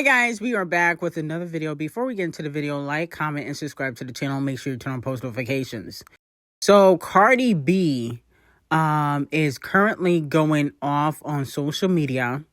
guys, we are back with another video. Before we get into the video, like, comment, and subscribe to the channel. Make sure you turn on post notifications. So Cardi B is currently going off on social media.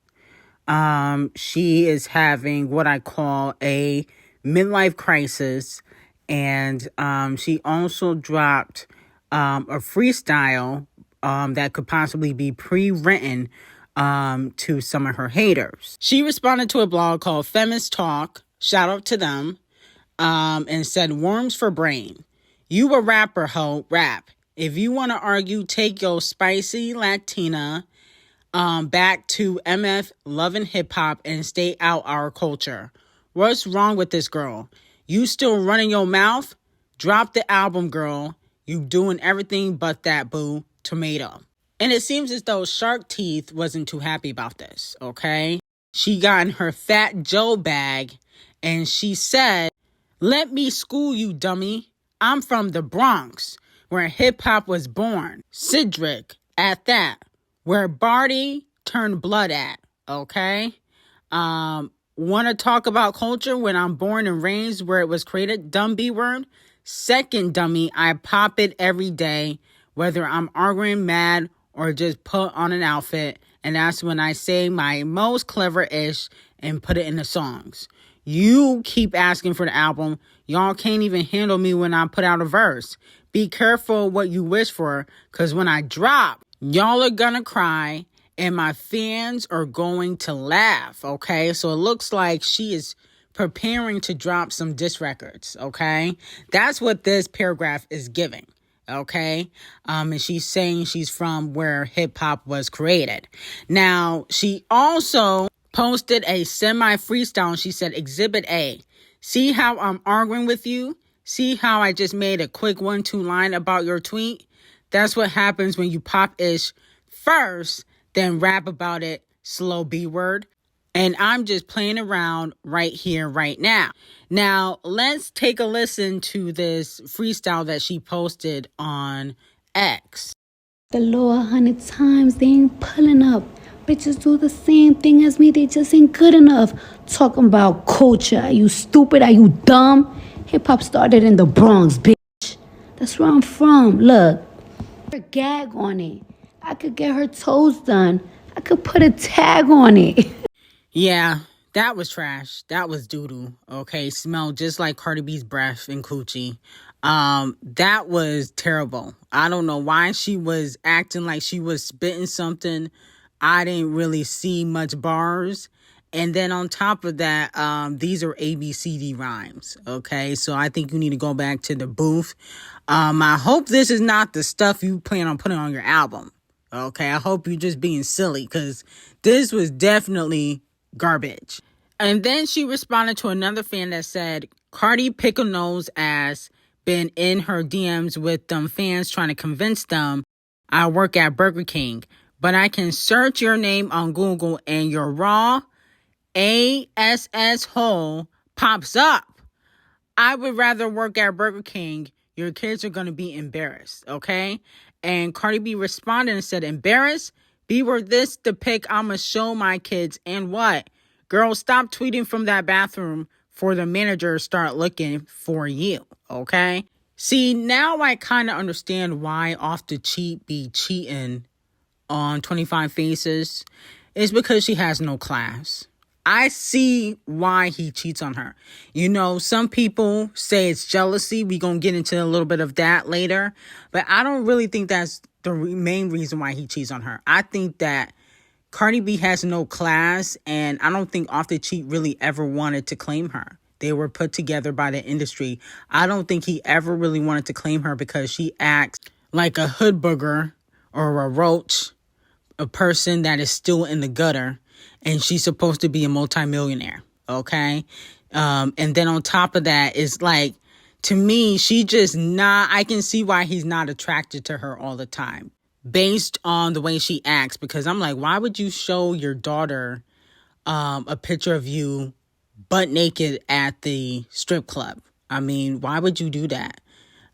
She is having what I call a midlife crisis, and she also dropped a freestyle that could possibly be pre-written to some of her haters. She responded to a blog called Feminist Talk, shout out to them, and said, "Worms for brain. You a rapper, ho, rap. If you want to argue, take your spicy Latina back to MF loving hip hop and stay out our culture. What's wrong with this girl? You still running your mouth? Drop the album, girl. You doing everything but that, boo. Tomato." And it seems as though Shark Teeth wasn't too happy about this, okay? She got in her Fat Joe bag and she said, "Let me school you, dummy. I'm from the Bronx, where hip-hop was born. Cedric, at that, where Barty turned blood at, okay? Want to talk about culture when I'm born and raised where it was created? Dumb B-word. Second, dummy, I pop it every day, whether I'm arguing, mad, or just put on an outfit, and that's when I say my most clever-ish and put it in the songs. You keep asking for the album. Y'all can't even handle me when I put out a verse. Be careful what you wish for, because when I drop, y'all are gonna cry, and my fans are going to laugh, okay?" So it looks like she is preparing to drop some diss records, okay? That's what this paragraph is giving. Okay. And she's saying she's from where hip hop was created. Now, she also posted a semi freestyle and she said, "Exhibit A. See how I'm arguing with you? See how I just made a quick 1-2 line about your tweet? That's what happens when you pop ish first, then rap about it, slow B word. And I'm just playing around right here, right now." Now, let's take a listen to this freestyle that she posted on X. The law 100 times, they ain't pulling up. Bitches do the same thing as me, they just ain't good enough. Talking about culture, are you stupid, are you dumb? Hip-hop started in the Bronx, bitch. That's where I'm from, look. Her gag on it. I could get her toes done. I could put a tag on it. Yeah, that was trash. That was doo-doo, okay? Smelled just like Cardi B's breath and coochie. That was terrible. I don't know why she was acting like she was spitting something. I didn't really see much bars. And then on top of that, these are ABCD rhymes, okay? So I think you need to go back to the booth. I hope this is not the stuff you plan on putting on your album, okay? I hope you're just being silly, because this was definitely garbage. And then she responded to another fan that said, "Cardi Pickle Nose ass been in her DMs with them fans trying to convince them I work at Burger King, but I can search your name on Google and your raw ASS hole pops up. I would rather work at Burger King. Your kids are going to be embarrassed, okay?" And Cardi B responded and said, "Embarrassed? Be were this the pic I'ma show my kids, and what? Girl, stop tweeting from that bathroom for the manager to start looking for you, okay?" See, now I kind of understand why Off the Cheat be cheating on 25 Faces. It's because she has no class. I see why he cheats on her. You know, some people say it's jealousy. We're going to get into a little bit of that later. But I don't really think that's the main reason why he cheats on her. I think that Cardi B has no class, and I don't think Off the Cheat really ever wanted to claim her. They were put together by the industry. I don't think he ever really wanted to claim her because she acts like a hood booger or a roach, a person that is still in the gutter, and she's supposed to be a multimillionaire, okay? And then on top of that, it's like, to me, she just not, I can see why he's not attracted to her all the time based on the way she acts, because I'm like, why would you show your daughter a picture of you butt naked at the strip club? I mean, why would you do that?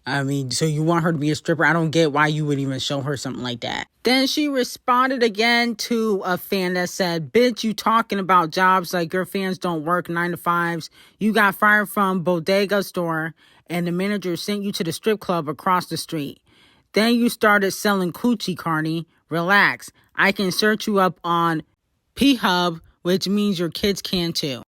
I mean, so you want her to be a stripper? I don't get why you would even show her something like that. Then she responded again to a fan that said, bitch, you talking about jobs like your fans don't work 9 to 5s. You got fired from bodega store and the manager sent you to the strip club across the street. Then you started selling coochie, Cardi. Relax. I can search you up on P-Hub, which means your kids can too.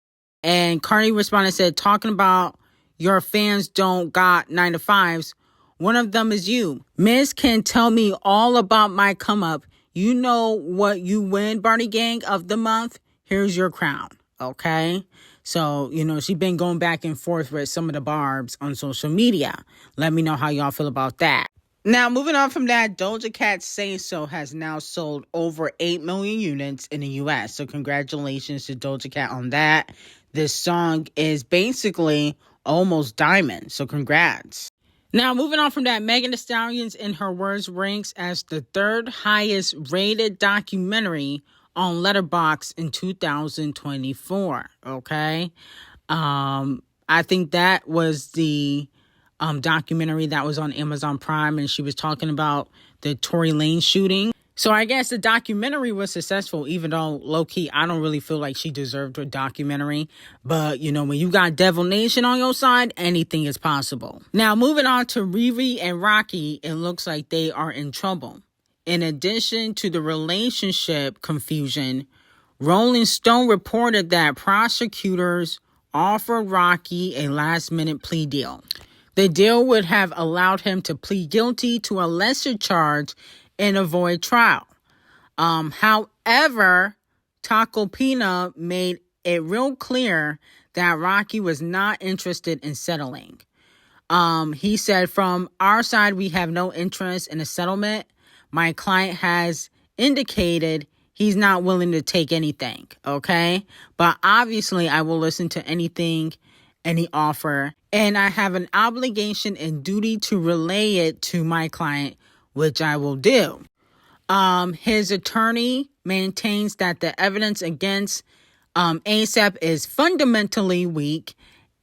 And Cardi responded and said, talking about your fans don't got 9 to 5s. One of them is you. Miss can tell me all about my come up. You know what you win, Barney Gang of the month? Here's your crown. Okay? So, she been going back and forth with some of the barbs on social media. Let me know how y'all feel about that. Now, moving on from that, Doja Cat's Say So has now sold over 8 million units in the U.S. So congratulations to Doja Cat on that. This song is basically almost diamond. So congrats. Now, moving on from that, Megan Thee Stallion's In Her Words ranks as the third highest rated documentary on Letterboxd in 2024. Okay. I think that was the documentary that was on Amazon Prime, and she was talking about the Tory Lanez shooting. So I guess the documentary was successful, even though low-key, I don't really feel like she deserved a documentary. But, when you got Devil Nation on your side, anything is possible. Now, moving on to Riri and Rocky, it looks like they are in trouble. In addition to the relationship confusion, Rolling Stone reported that prosecutors offered Rocky a last-minute plea deal. The deal would have allowed him to plead guilty to a lesser charge and avoid trial. However, Tacopina made it real clear that Rocky was not interested in settling. He said, from our side, we have no interest in a settlement. My client has indicated he's not willing to take anything, okay? But obviously, I will listen to anything, any offer, and I have an obligation and duty to relay it to my client, which I will do. His attorney maintains that the evidence against ASAP is fundamentally weak,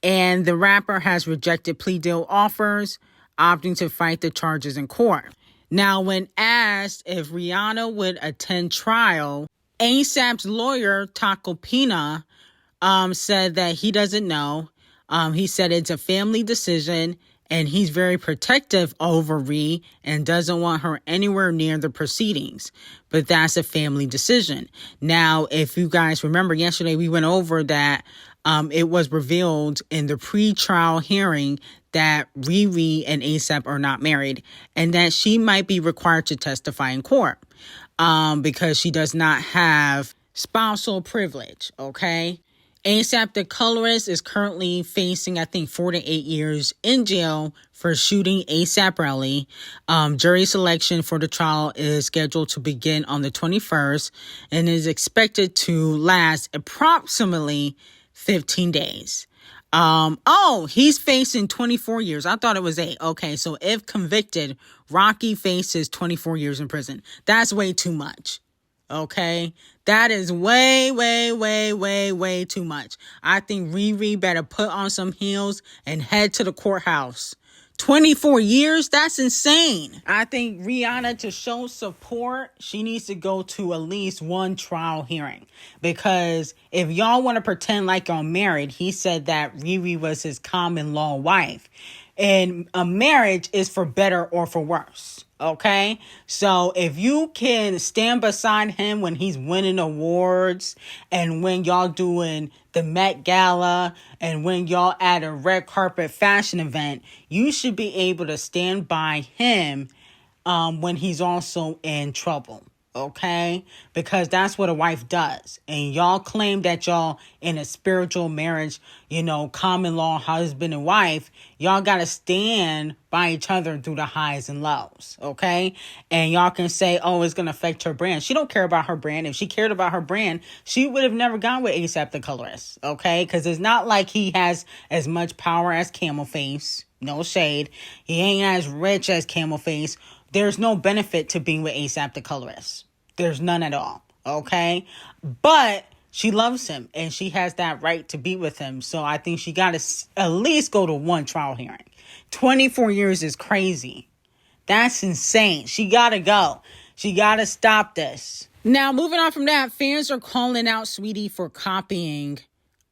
and the rapper has rejected plea deal offers, opting to fight the charges in court. Now, when asked if Rihanna would attend trial, ASAP's lawyer, Tacopina, said that he doesn't know. He said it's a family decision, and he's very protective over Ree and doesn't want her anywhere near the proceedings. But that's a family decision. Now, if you guys remember yesterday, we went over that it was revealed in the pre-trial hearing that Riri and ASAP are not married and that she might be required to testify in court because she does not have spousal privilege, okay? ASAP the colorist is currently facing, I think, 4 to 8 years in jail for shooting ASAP Rally. Jury selection for the trial is scheduled to begin on the 21st and is expected to last approximately 15 days. He's facing 24 years. I thought it was 8. Okay, so if convicted, Rocky faces 24 years in prison. That's way too much. Okay, that is way too much. I think Riri better put on some heels and head to the courthouse. 24 years? That's insane. I think Rihanna, to show support, she needs to go to at least one trial hearing. Because if y'all want to pretend like y'all married, he said that Riri was his common law wife. And a marriage is for better or for worse. Okay, so if you can stand beside him when he's winning awards and when y'all doing the Met Gala and when y'all at a red carpet fashion event, you should be able to stand by him when he's also in trouble. Okay, because that's what a wife does. And y'all claim that y'all in a spiritual marriage, common law husband and wife. Y'all got to stand by each other through the highs and lows. Okay, and y'all can say, oh, it's going to affect her brand. She don't care about her brand. If she cared about her brand, she would have never gone with ASAP the colorist. Okay, because it's not like he has as much power as Camel Face. No shade. He ain't as rich as Camel Face. There's no benefit to being with ASAP the colorist. There's none at all, okay? But she loves him, and she has that right to be with him. So I think she got to at least go to one trial hearing. 24 years is crazy. That's insane. She gotta go. She gotta stop this. Now, moving on from that, fans are calling out Weetie for copying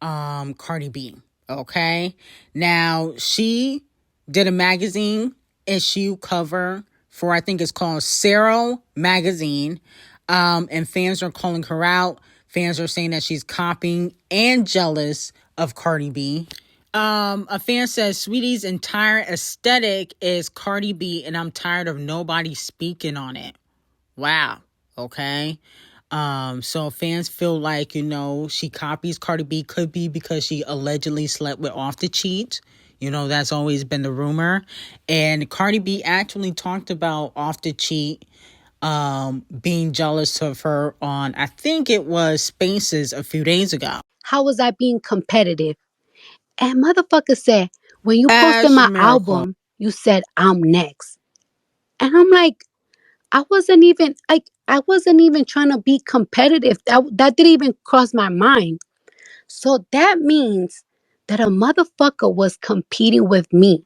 Cardi B. Okay? Now, she did a magazine issue cover for, I think it's called 0 magazine. And fans are calling her out. Fans are saying that she's copying and jealous of Cardi B. A fan says, Sweetie's entire aesthetic is Cardi B, and I'm tired of nobody speaking on it. Wow. Okay. So fans feel like, she copies Cardi B. Could be because she allegedly slept with Off the Cheat. That's always been the rumor. And Cardi B actually talked about Off the Cheat being jealous of her on, I think it was Spaces a few days ago. How was I being competitive? And motherfucker said, when you posted my album, you said I'm next. And I'm like, I wasn't even trying to be competitive. That didn't even cross my mind. So that means that a motherfucker was competing with me.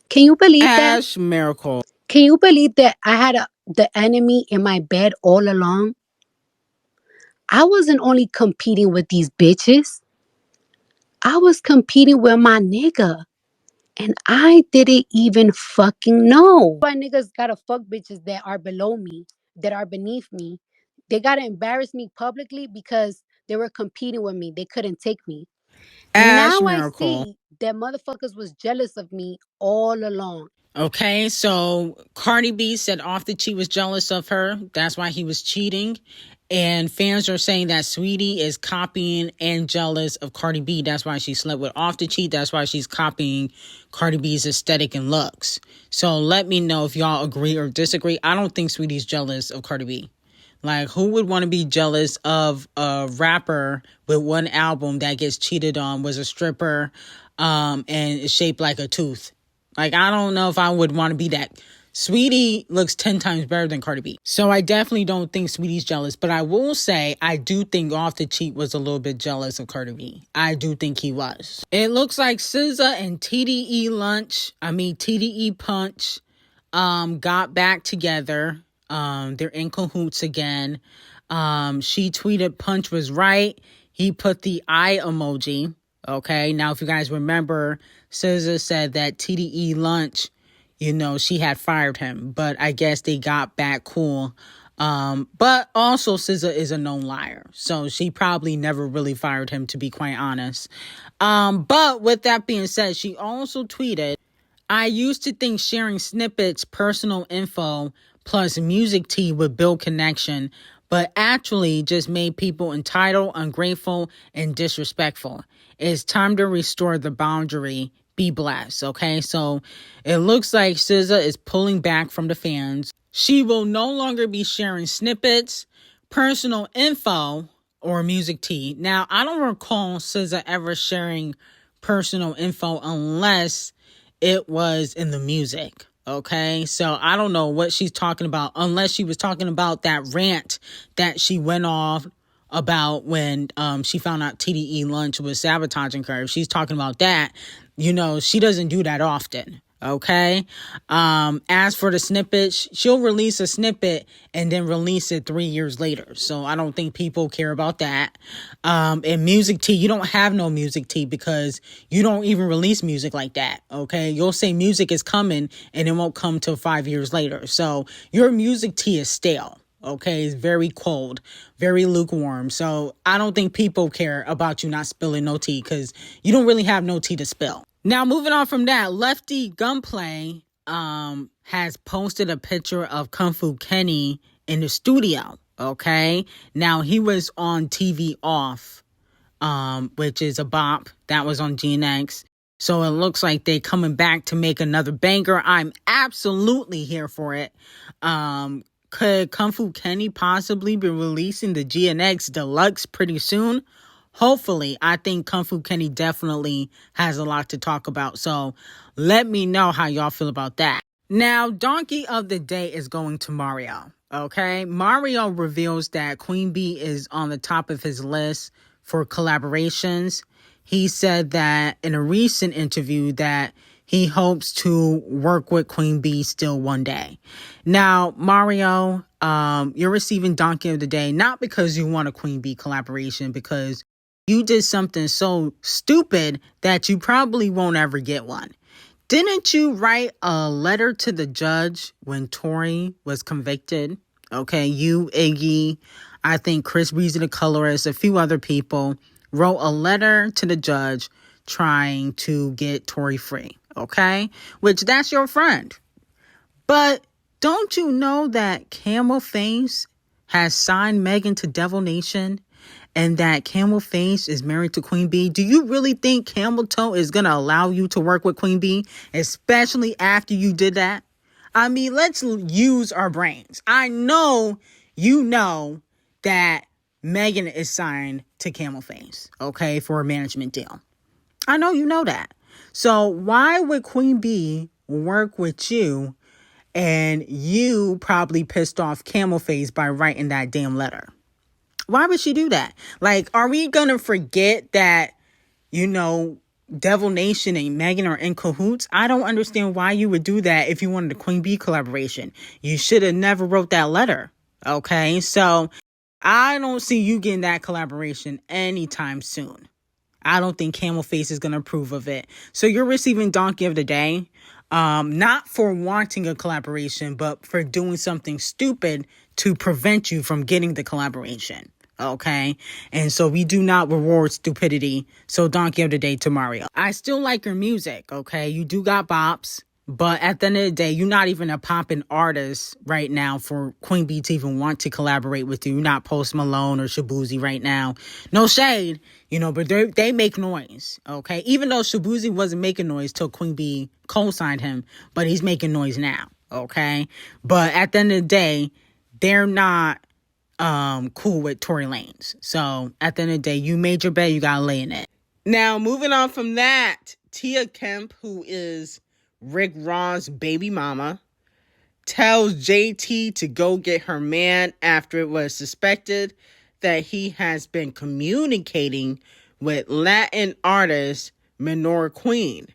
Can you believe that? Miracle. Can you believe that I had the enemy in my bed all along? I wasn't only competing with these bitches. I was competing with my nigga. And I didn't even fucking know. Why niggas gotta fuck bitches that are below me, that are beneath me. They gotta embarrass me publicly because they were competing with me. They couldn't take me. Now Miracle. I see that motherfuckers was jealous of me all along. Okay, so Cardi B said Off the Cheat was jealous of her. That's why he was cheating. And fans are saying that Weetie is copying and jealous of Cardi B. That's why she slept with Off the Cheat. That's why she's copying Cardi B's aesthetic and looks. So let me know if y'all agree or disagree. I don't think Weetie's jealous of Cardi B. Like, who would want to be jealous of a rapper with one album that gets cheated on, was a stripper, and is shaped like a tooth? Like, I don't know if I would want to be that. Weetie looks 10 times better than Cardi B. So I definitely don't think Weetie's jealous. But I will say, I do think Off the Cheat was a little bit jealous of Cardi B. I do think he was. It looks like SZA and TDE Punch, got back together. They're in cahoots again. She tweeted Punch was right. He put the eye emoji. Okay, now if you guys remember, SZA said that TDE Lunch, she had fired him, but I guess they got back cool. But also SZA is a known liar, so she probably never really fired him, to be quite honest. But with that being said, she also tweeted, I used to think sharing snippets, personal info, plus music tea would build connection, but actually just made people entitled, ungrateful, and disrespectful. It's time to restore the boundary. Be blessed, okay? So it looks like SZA is pulling back from the fans. She will no longer be sharing snippets, personal info, or music tea. Now, I don't recall SZA ever sharing personal info unless it was in the music. Okay, so I don't know what she's talking about, unless she was talking about that rant that she went off about when she found out TDE Lunch was sabotaging her. If she's talking about that, she doesn't do that often. Okay. As for the snippets, she'll release a snippet and then release it 3 years later. So I don't think people care about that. And music tea, you don't have no music tea because you don't even release music like that. Okay. You'll say music is coming and it won't come till 5 years later. So your music tea is stale. Okay, it's very cold, very lukewarm. So I don't think people care about you not spilling no tea because you don't really have no tea to spill. Now, moving on from that, Lefty Gunplay has posted a picture of Kung Fu Kenny in the studio. Okay, now he was on TV Off, which is a bop that was on GNX. So it looks like they coming back to make another banger. I'm absolutely here for it. Could Kung Fu Kenny possibly be releasing the GNX Deluxe pretty soon? Hopefully. I think Kung Fu Kenny definitely has a lot to talk about. So let me know how y'all feel about that. Now, Donkey of the Day is going to Mario. Okay? Mario reveals that Queen Bee is on the top of his list for collaborations. He said that in a recent interview that he hopes to work with Queen B still one day. Now, Mario, you're receiving Donkey of the Day, not because you want a Queen B collaboration, because you did something so stupid that you probably won't ever get one. Didn't you write a letter to the judge when Tory was convicted? Okay, you, Iggy, I think Chris Breezy, the colorist, a few other people wrote a letter to the judge trying to get Tory free, okay? Which, that's your friend. But don't you know that Camel Face has signed Megan to Devil Nation and that Camel Face is married to Queen B? Do you really think Camel Toe is going to allow you to work with Queen B, especially after you did that? I mean, let's use our brains. I know you know that Megan is signed to Camel Face, okay, for a management deal. I know you know that. So why would Queen B work with you and you probably pissed off Camel Face by writing that damn letter? Why would she do that? Like, are we going to forget that, you know, Devil Nation and Megan are in cahoots? I don't understand why you would do that if you wanted a Queen B collaboration. You should have never wrote that letter, okay? So I don't see you getting that collaboration anytime soon. I don't think Camel Face is going to approve of it. So you're receiving Donkey of the Day, not for wanting a collaboration, but for doing something stupid to prevent you from getting the collaboration. Okay? And so we do not reward stupidity. So Donkey of the Day to Mario. I still like your music, okay? You do got bops. But at the end of the day, you're not even a poppin' artist right now for Queen B to even want to collaborate with you. You're not Post Malone or Shabuzi right now. No shade, you know, but they make noise, okay? Even though Shabuzi wasn't making noise till Queen B co-signed him, but he's making noise now, okay? But at the end of the day, they're not cool with Tory Lanez. So at the end of the day, you made your bed, you gotta lay in it. Now, moving on from that, Tia Kemp, who is Rick Ross' baby mama, tells JT to go get her man after it was suspected that he has been communicating with Latin artist Menor Queen.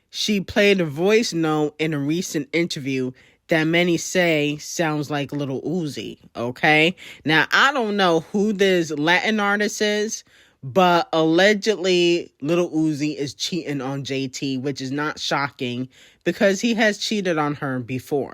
She played a voice note in a recent interview that many say sounds like Lil Uzi, okay? Now, I don't know who this Latin artist is, but allegedly, Lil Uzi is cheating on JT, which is not shocking because he has cheated on her before.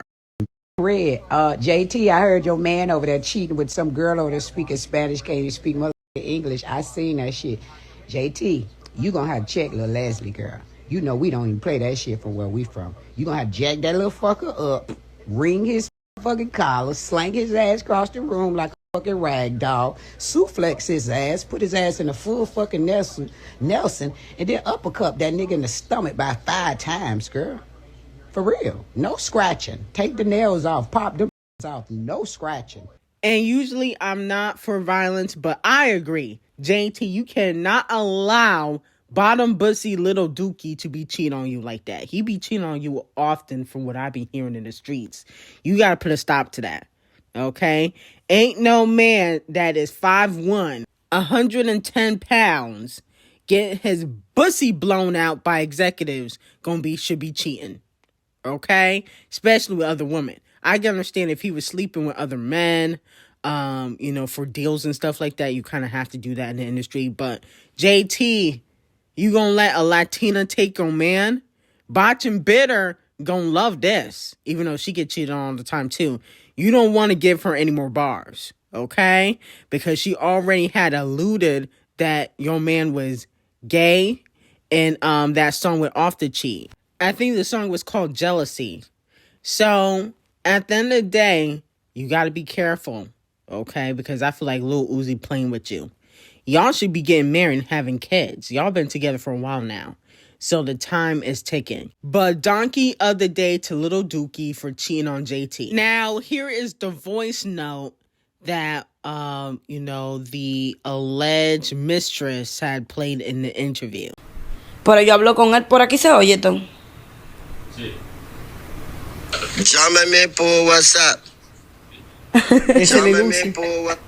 Red, JT, I heard your man over there cheating with some girl over there speaking Spanish, can't even speak mother English. I seen that shit. JT, you gonna have to check little Leslie, girl. You know we don't even play that shit from where we from. You gonna have to jack that little fucker up, ring his fucking collar, slang his ass across the room like fucking rag doll, suplex his ass, put his ass in a full fucking Nelson, and then uppercut that nigga in the stomach by 5 times, girl. For real. No scratching. Take the nails off. Pop them off. No scratching. And usually I'm not for violence, but I agree. JT, you cannot allow bottom bussy little Dookie to be cheating on you like that. He be cheating on you often from what I be hearing in the streets. You got to put a stop to that. Okay? Ain't no man that is 5'1", 110 pounds, get his bussy blown out by executives should be cheating. Okay? Especially with other women. I can understand if he was sleeping with other men, you know, for deals and stuff like that. You kind of have to do that in the industry. But JT, you gonna let a Latina take your man? Botch and Bitter gonna love this, even though she get cheated on all the time too. You don't want to give her any more bars, okay? Because she already had alluded that your man was gay, and that song went off the cheat. I think the song was called Jealousy. So at the end of the day, you got to be careful, okay? Because I feel like Lil Uzi playing with you. Y'all should be getting married and having kids. Y'all been together for a while now. So the time is ticking. But Donkey of the Day to Little Dookie for cheating on JT. Now, here is the voice note that, you know, the alleged mistress had played in the interview. Pero yo hablo con él, por aquí se oye, Tom. Sí. Llámame por WhatsApp. Llámame por WhatsApp.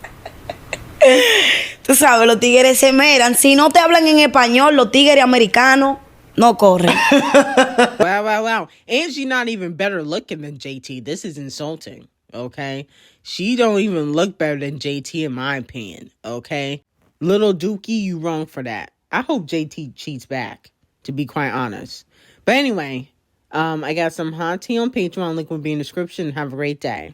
Tú sabes, los tigres se meran. Si no te hablan en español, los tigres americanos, No corre. Wow. And she's not even better looking than JT. This is insulting, okay? She don't even look better than JT in my opinion, okay? Little Dookie, you wrong for that. I hope JT cheats back, to be quite honest. But anyway, I got some hot tea on Patreon. Link will be in the description. Have a great day.